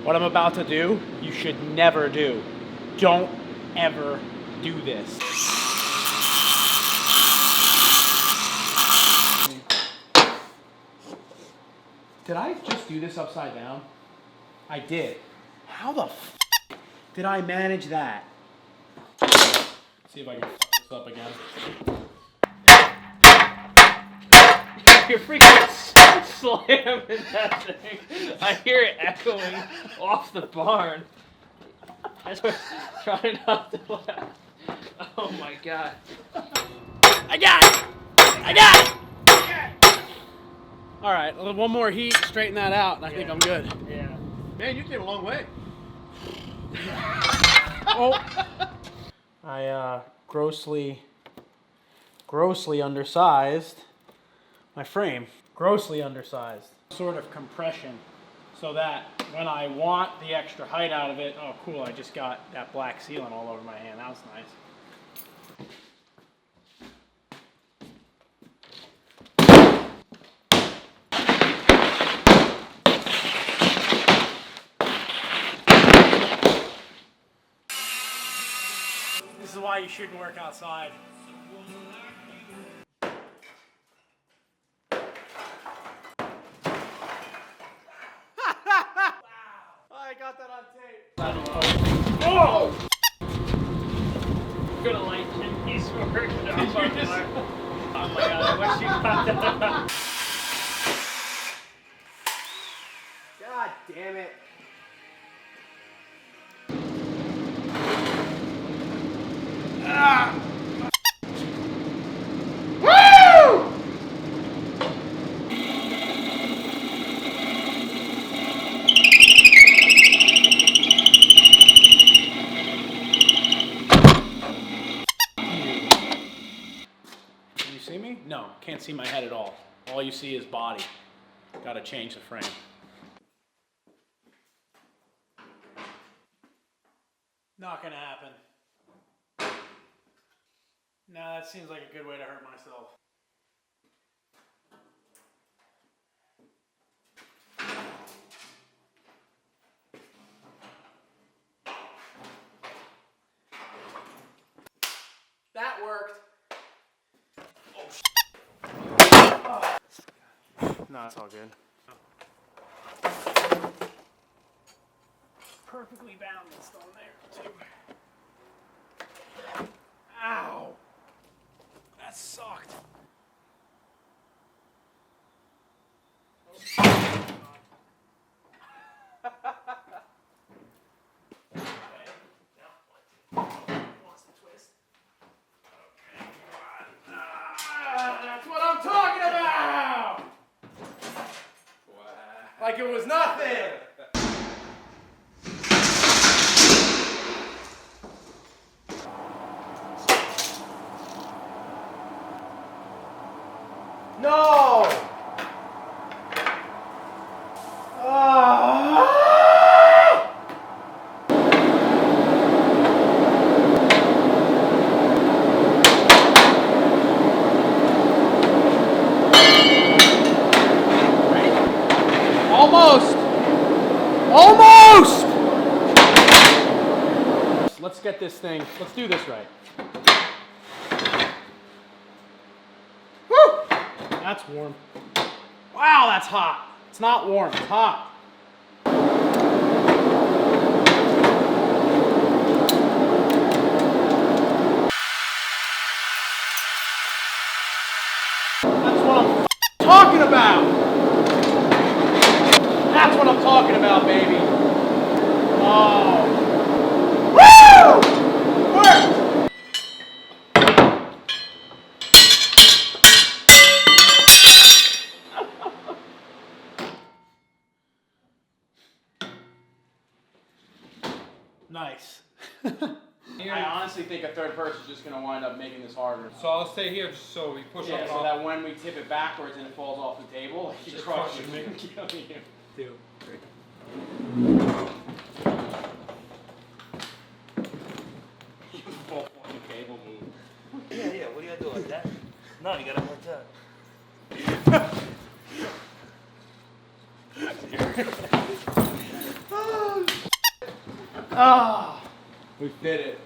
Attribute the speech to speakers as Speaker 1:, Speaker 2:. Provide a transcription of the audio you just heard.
Speaker 1: What I'm about to do, you should never do. Don't ever do this. Did I just do this upside down? I did. How the f did I manage that? See if I can fuck this up again.
Speaker 2: You're freaking slamming that thing. I hear it echoing off the barn. That's what I'm trying not to laugh. Oh my god.
Speaker 1: I got it! I got it! All right, one more heat, straighten that out, and I think I'm good.
Speaker 2: Yeah.
Speaker 3: Man, you came a long way.
Speaker 1: Oh. I grossly undersized my frame. Grossly undersized. Sort of compression so that when I want the extra height out of it, oh cool, I just got that black sealant all over my hand. That was nice. This is why you shouldn't work outside. I got that on tape. Oh!
Speaker 2: I'm gonna light chimneys for work. Oh my god, I wish you got that.
Speaker 3: God damn it.
Speaker 1: Ah! Woo! Can you see me? No, can't see my head at all. All you see is body. Gotta change the frame. Not gonna happen. No, that seems like a good way to hurt myself. That worked. Oh, shit. No, it's all good. Perfectly balanced on there, too. Ow! That sucked. That's what I'm talking about! Like it was nothing! No! Almost! Almost! Let's get this thing, let's do this right. Woo! That's warm. Wow, that's hot. It's not warm, it's hot. That's what I'm talking about. That's what I'm talking about, baby. Oh. Woo! Worked! Nice. I honestly think a third person is just going to wind up making this harder.
Speaker 3: So I'll stay here just so we push up.
Speaker 1: So that when we tip it backwards and it falls off the table, it
Speaker 3: Just
Speaker 1: crushes
Speaker 3: crushes
Speaker 1: me. Killing you.
Speaker 3: 2, 3.
Speaker 1: Full fucking table move.
Speaker 2: Yeah, what do you gotta do like that? No, you gotta like that.
Speaker 1: Oh Ah.
Speaker 3: We fit it.